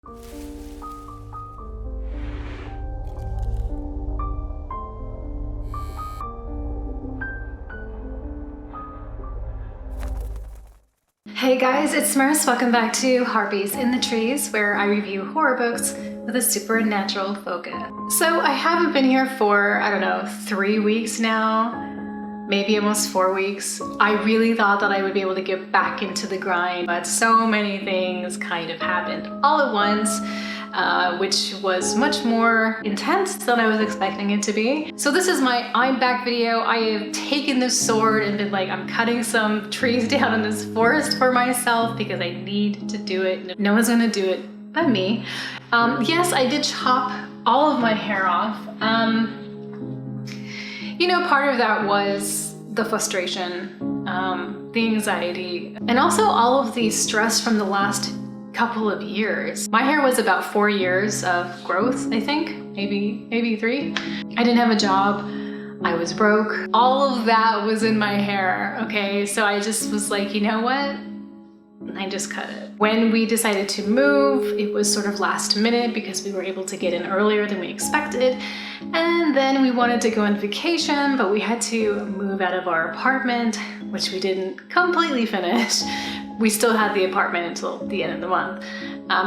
Hey guys, it's Maris. Welcome back to Harpies in the Trees, where I review horror books with a supernatural focus. So I haven't been here for, I don't know, 3 weeks now, maybe almost 4 weeks. I really thought that I would be able to get back into the grind, but so many things kind of happened all at once. Which was much more intense than I was expecting it to be. So this is my I'm back video. I have taken this sword and been like, I'm cutting some trees down in this forest for myself because I need to do it. No one's gonna do it but me. Yes, I did chop all of my hair off. You know, part of that was the frustration, the anxiety, and also all of the stress from the last couple of years. My hair was about 4 years of growth, I think, maybe 3. I didn't have a job. I was broke. All of that was in my hair, okay? So I just was like, you know what? I just cut it. When we decided to move, it was sort of last minute because we were able to get in earlier than we expected. And then we wanted to go on vacation, but we had to move out of our apartment, which we didn't completely finish. We still had the apartment until the end of the month.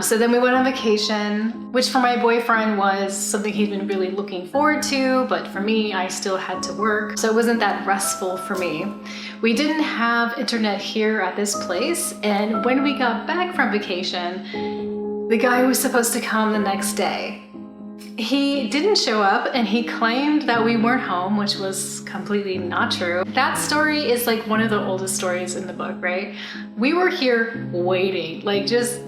So then we went on vacation, which for my boyfriend was something he'd been really looking forward to, but for me, I still had to work. So it wasn't that restful for me. We didn't have internet here at this place, and when we got back from vacation, the guy was supposed to come the next day. He didn't show up and he claimed that we weren't home, which was completely not true. That story is like one of the oldest stories in the book, right? We were here waiting, like just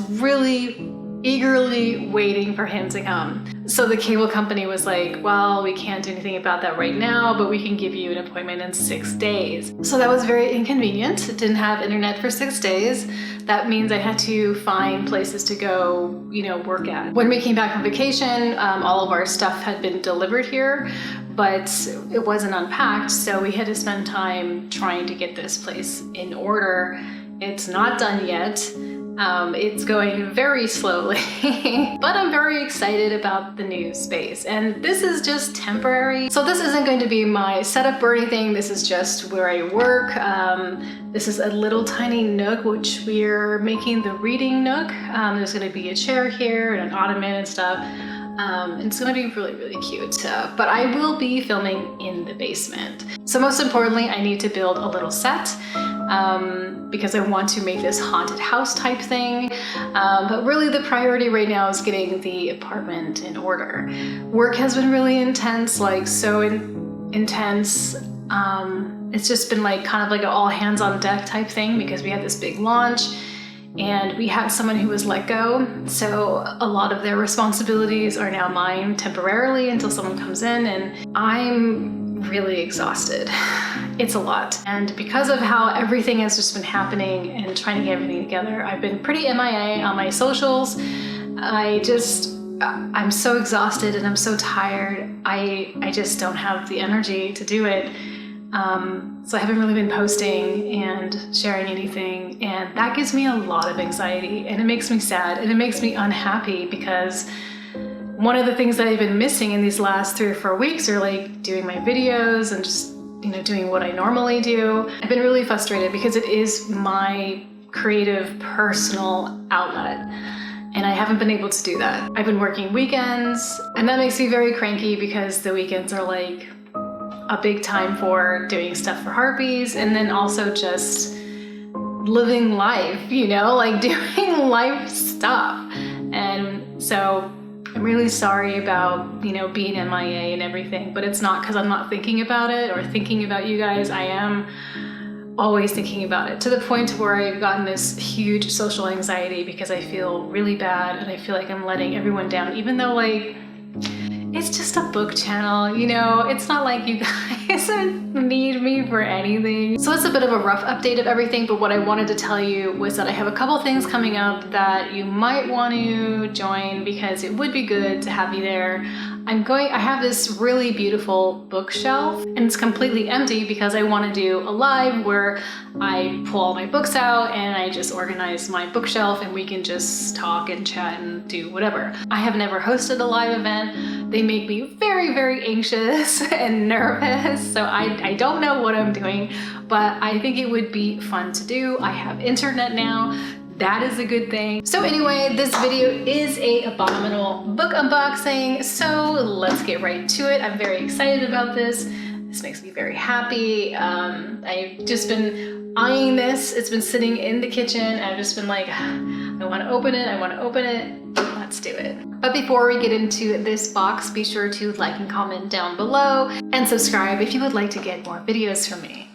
really eagerly waiting for him to come. So the cable company was like, well, we can't do anything about that right now, but we can give you an appointment in 6 days. So that was very inconvenient. Didn't have internet for 6 days. That means I had to find places to go, you know, work at. When we came back from vacation, all of our stuff had been delivered here, but it wasn't unpacked. So we had to spend time trying to get this place in order. It's not done yet. It's going very slowly, but I'm very excited about the new space, and this is just temporary. So this isn't going to be my setup or anything. This is just where I work. This is a little tiny nook, which we're making the reading nook. There's going to be a chair here and an ottoman and stuff. It's going to be really, really cute. But I will be filming in the basement. So most importantly, I need to build a little set. Because I want to make this haunted house type thing. But really the priority right now is getting the apartment in order. Work has been really intense, like so intense. It's just been like kind of like an all hands on deck type thing because we had this big launch and we had someone who was let go. So a lot of their responsibilities are now mine temporarily until someone comes in, and I'm really exhausted. It's a lot. And because of how everything has just been happening and trying to get everything together, I've been pretty MIA on my socials. I'm so exhausted and I'm so tired. I just don't have the energy to do it. So I haven't really been posting and sharing anything, and that gives me a lot of anxiety, and it makes me sad and it makes me unhappy because one of the things that I've been missing in these last 3 or 4 weeks are like doing my videos and just, you know, doing what I normally do. I've been really frustrated because it is my creative personal outlet, and I haven't been able to do that. I've been working weekends, and that makes me very cranky because the weekends are like a big time for doing stuff for Harpies, and then also just living life, you know, like doing life stuff. And so I'm really sorry about, you know, being MIA and everything, but it's not because I'm not thinking about it or thinking about you guys. I am always thinking about it, to the point where I've gotten this huge social anxiety because I feel really bad and I feel like I'm letting everyone down, even though like it's just a book channel, you know, it's not like you guys need me for anything. So it's a bit of a rough update of everything, but what I wanted to tell you was that I have a couple things coming up that you might want to join because it would be good to have you there. I have this really beautiful bookshelf and it's completely empty because I want to do a live where I pull all my books out and I just organize my bookshelf and we can just talk and chat and do whatever. I have never hosted a live event. They make me very, very anxious and nervous, so I don't know what I'm doing, but I think it would be fun to do. I have internet now. That is a good thing. So anyway, this video is a Abominable book unboxing, so let's get right to it. I'm very excited about this. This makes me very happy. I've just been eyeing this. It's been sitting in the kitchen. I've just been like, I want to open it, I want to open it. Let's do it. But before we get into this box, be sure to like and comment down below and subscribe if you would like to get more videos from me.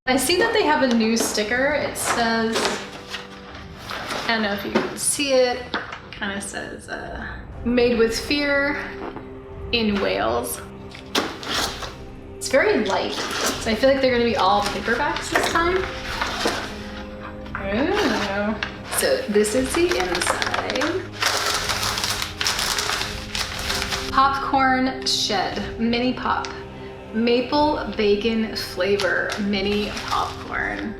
I see that they have a new sticker. It says, I don't know if you can see it, kind of says, made with fear in Wales. It's very light, so I feel like they're gonna be all paperbacks this time. Ooh. So this is the inside. Popcorn Shed, mini pop. Maple bacon flavor mini popcorn.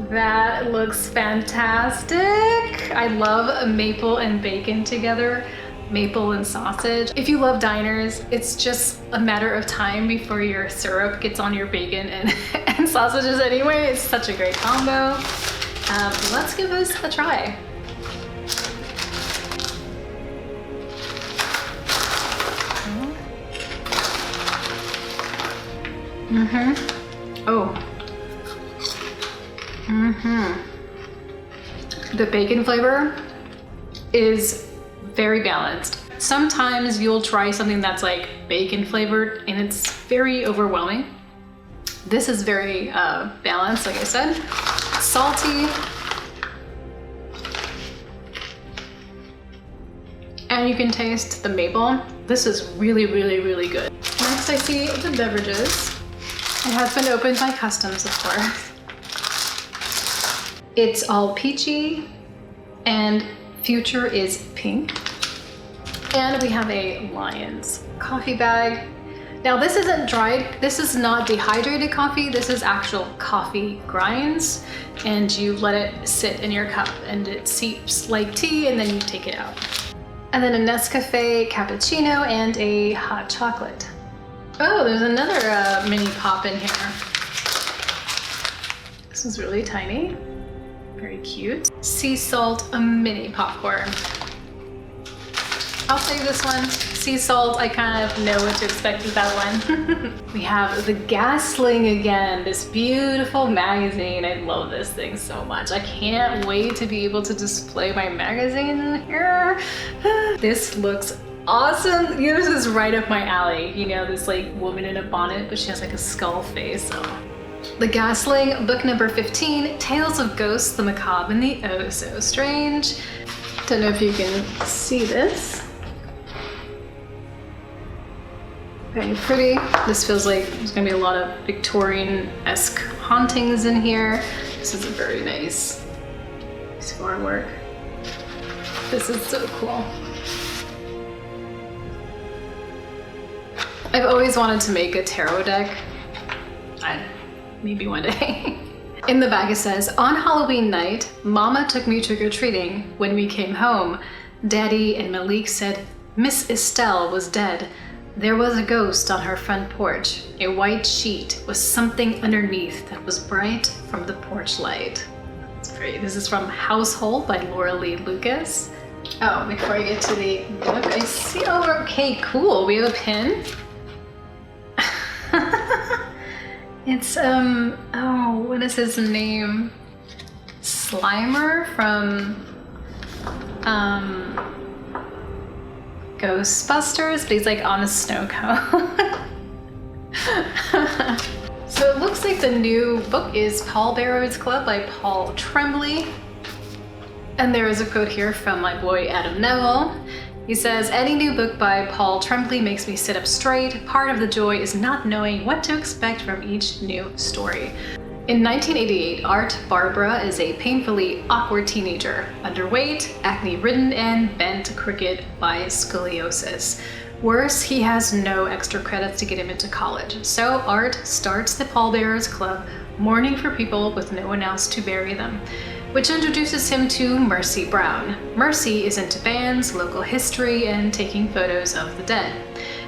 That looks fantastic. I love maple and bacon together, maple and sausage. If you love diners, it's just a matter of time before your syrup gets on your bacon and sausages anyway. It's such a great combo. Let's give this a try. Oh. The bacon flavor is very balanced. Sometimes you'll try something that's like bacon flavored and it's very overwhelming. This is very balanced, like I said. Salty. And you can taste the maple. This is really, really, really good. Next I see the beverages. It has been opened by customs, of course. It's all peachy and future is pink. And we have a Lions coffee bag. Now this isn't dried, this is not dehydrated coffee, this is actual coffee grinds. And you let it sit in your cup and it seeps like tea and then you take it out. And then a Nescafe cappuccino and a hot chocolate. Oh, there's another mini pop in here. This is really tiny, very cute. Sea salt, a mini popcorn. I'll save this one. Sea salt, I kind of know what to expect with that one. We have the Gasling again, this beautiful magazine. I love this thing so much. I can't wait to be able to display my magazine in here. This looks awesome. This is right up my alley. You know, this like woman in a bonnet, but she has like a skull face. So. The Gasling, book number 15, Tales of Ghosts, the Macabre, and the Oh So Strange. Don't know if you can see this. Very pretty. This feels like there's gonna be a lot of Victorian-esque hauntings in here. This is a very nice piece of artwork. This is so cool. I've always wanted to make a tarot deck. Maybe one day. In the back it says, on Halloween night, Mama took me trick-or-treating. When we came home, Daddy and Malik said Miss Estelle was dead. There was a ghost on her front porch, a white sheet with something underneath that was bright from the porch light. It's great. This is from Household by Laura Lee Lucas. Oh, before I get to the book, I see, oh, okay, cool. We have a pin. It's, oh, what is his name? Slimer from, Ghostbusters, but he's like on a snow cone. So it looks like the new book is Paul Barrow's Club by Paul Tremblay. And there is a quote here from my boy Adam Neville. He says, any new book by Paul Tremblay makes me sit up straight. Part of the joy is not knowing what to expect from each new story. In 1988, Art Barbara is a painfully awkward teenager, underweight, acne-ridden, and bent crooked by scoliosis. Worse, he has no extra credits to get him into college, so Art starts the Pallbearers Club, mourning for people with no one else to bury them, which introduces him to Mercy Brown. Mercy is into bands, local history, and taking photos of the dead.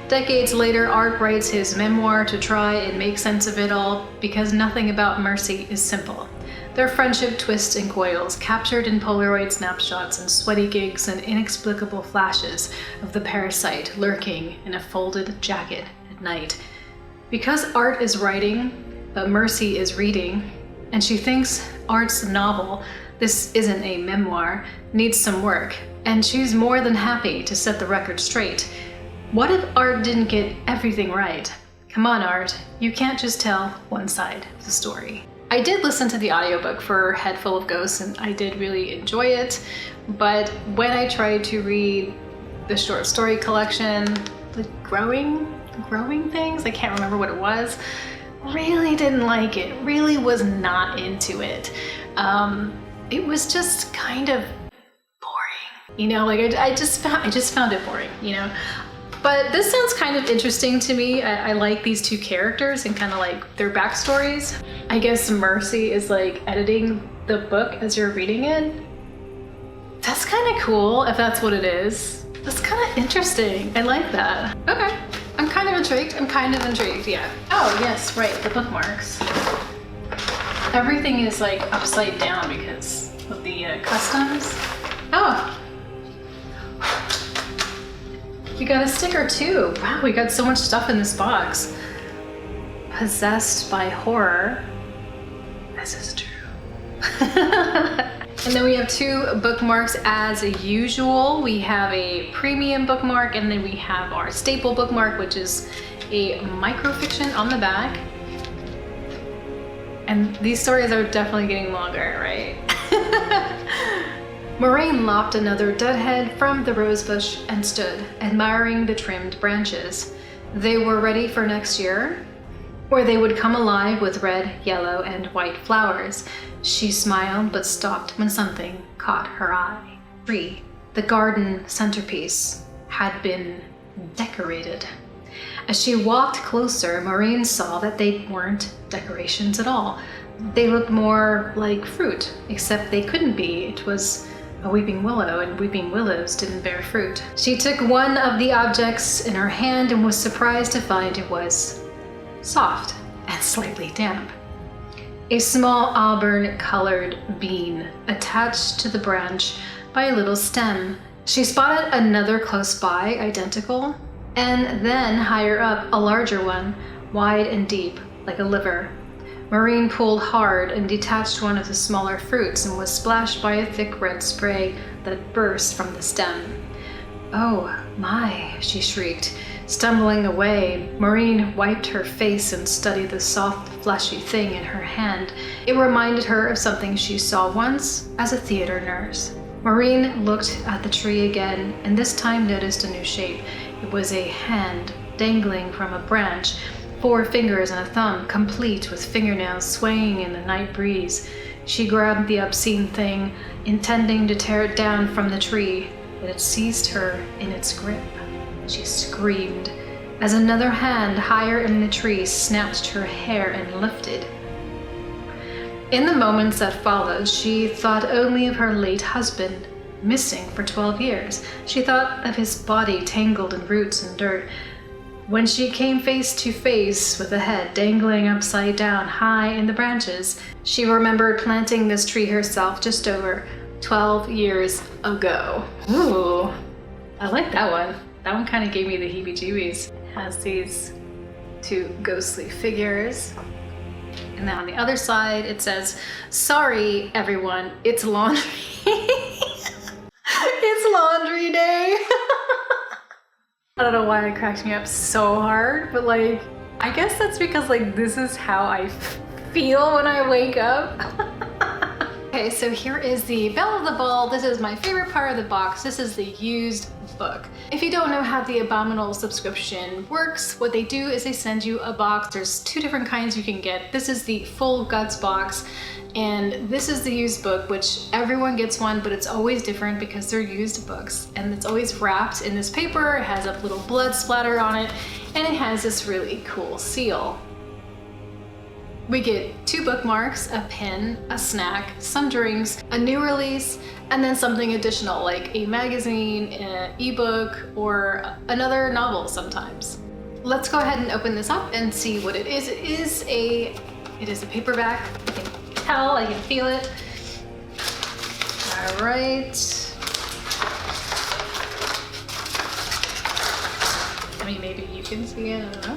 Decades later, Art writes his memoir to try and make sense of it all, because nothing about Mercy is simple. Their friendship twists and coils, captured in Polaroid snapshots and sweaty gigs and inexplicable flashes of the parasite lurking in a folded jacket at night. Because Art is writing, but Mercy is reading, and she thinks Art's novel, this isn't a memoir, needs some work, and she's more than happy to set the record straight. What if Art didn't get everything right? Come on, Art, you can't just tell one side of the story. I did listen to the audiobook for Head Full of Ghosts, and I did really enjoy it, but when I tried to read the short story collection, the growing things, I can't remember what it was, really didn't like it, really was not into it. It was just kind of boring, you know, like I just found it boring, you know. But this sounds kind of interesting to me. I like these two characters and kind of like their backstories. I guess Mercy is like editing the book as you're reading it. That's kind of cool if that's what it is. That's kind of interesting. I like that. Okay, I'm kind of intrigued, yeah. Oh yes, right, the bookmarks. Everything is like upside down because of the customs. Oh. We got a sticker too. Wow, we got so much stuff in this box. Possessed by horror. This is true. And then we have two bookmarks as usual. We have a premium bookmark, and then we have our staple bookmark, which is a microfiction on the back. And these stories are definitely getting longer, right? Moraine lopped another deadhead from the rosebush and stood, admiring the trimmed branches. They were ready for next year, where they would come alive with red, yellow, and white flowers. She smiled but stopped when something caught her eye. 3. The garden centerpiece had been decorated. As she walked closer, Moraine saw that they weren't decorations at all. They looked more like fruit, except they couldn't be. It was a weeping willow, and weeping willows didn't bear fruit. She took one of the objects in her hand and was surprised to find it was soft and slightly damp. A small auburn-colored bean attached to the branch by a little stem. She spotted another close by, identical, and then higher up, a larger one, wide and deep, like a liver. Moraine pulled hard and detached one of the smaller fruits and was splashed by a thick red spray that burst from the stem. "Oh my," she shrieked. Stumbling away, Moraine wiped her face and studied the soft, fleshy thing in her hand. It reminded her of something she saw once as a theater nurse. Moraine looked at the tree again, and this time noticed a new shape. It was a hand dangling from a branch, 4 fingers and a thumb, complete with fingernails swaying in the night breeze. She grabbed the obscene thing, intending to tear it down from the tree, but it seized her in its grip. She screamed as another hand higher in the tree snatched her hair and lifted. In the moments that followed, she thought only of her late husband, missing for 12 years. She thought of his body tangled in roots and dirt. When she came face to face with the head dangling upside down high in the branches, she remembered planting this tree herself just over 12 years ago. Ooh, I like that one. That one kind of gave me the heebie-jeebies. It has these 2 ghostly figures. And then on the other side, it says, "Sorry, everyone, it's laundry." It's laundry day. I don't know why it cracked me up so hard, but like, I guess that's because like this is how I feel when I wake up. Okay, so here is the belle of the ball. This is my favorite part of the box. This is the used book. If you don't know how the Abominable subscription works, what they do is they send you a box. There's 2 different kinds you can get. This is the full guts box, and this is the used book, which everyone gets one, but it's always different because they're used books. And it's always wrapped in this paper, it has a little blood splatter on it, and it has this really cool seal. We get 2 bookmarks, a pen, a snack, some drinks, a new release, and then something additional like a magazine, an ebook, or another novel sometimes. Let's go ahead and open this up and see what it is. It is a paperback. I can tell, I can feel it. All right. I mean, maybe you can see it, I don't know.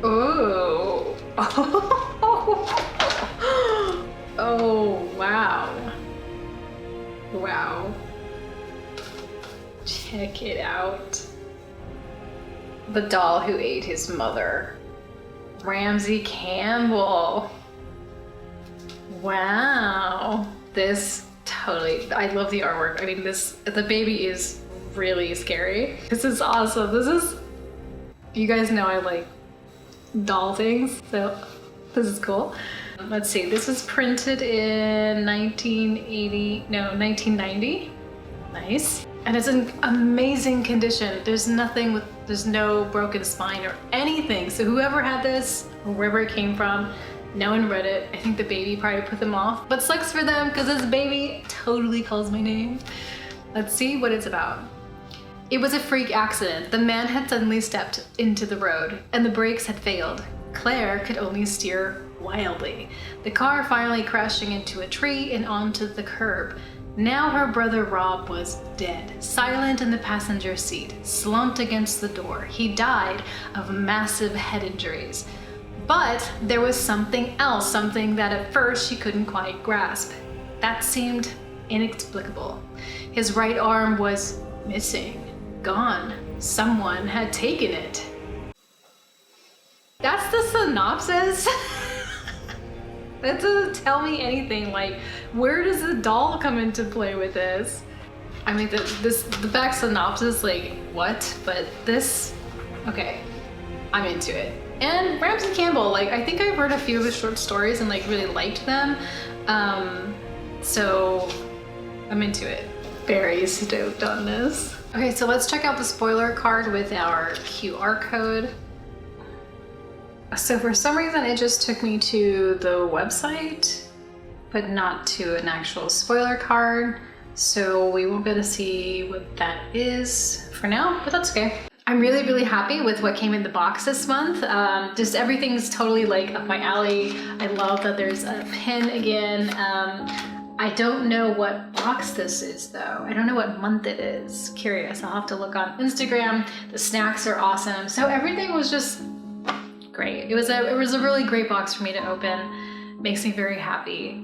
Oh. Oh, wow. Wow. Check it out. The doll who ate his mother. Ramsey Campbell. Wow. This totally, I love the artwork. I mean, the baby is really scary. This is awesome. This is, you guys know I like doll things, so this is cool. Let's see, this was printed in 1990. Nice. And it's in amazing condition. There's no broken spine or anything. So whoever had this, or wherever it came from, no one read it. I think the baby probably put them off, but sucks for them because this baby totally calls my name. Let's see what it's about. It was a freak accident. The man had suddenly stepped into the road and the brakes had failed. Claire could only steer wildly, the car finally crashing into a tree and onto the curb. Now her brother Rob was dead, silent in the passenger seat, slumped against the door. He died of massive head injuries. But there was something else, something that at first she couldn't quite grasp. That seemed inexplicable. His right arm was missing. Gone. Someone had taken it. That's the synopsis? That doesn't tell me anything. Like, where does the doll come into play with this? I mean, the back synopsis, like, what? But this, okay, I'm into it. And Ramsey Campbell, like, I think I've read a few of his short stories and like really liked them. So I'm into it. Very stoked on this. Okay, so let's check out the spoiler card with our QR code. So for some reason, it just took me to the website, but not to an actual spoiler card. So we won't be able to see what that is for now, but that's okay. I'm really, really happy with what came in the box this month. Just everything's totally like up my alley. I love that there's a pen again. I don't know what box this is though. I don't know what month it is. Curious, I'll have to look on Instagram. The snacks are awesome. So everything was just great. It was a really great box for me to open. Makes me very happy.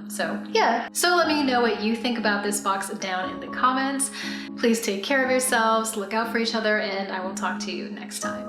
So yeah. So let me know what you think about this box down in the comments. Please take care of yourselves, look out for each other, and I will talk to you next time.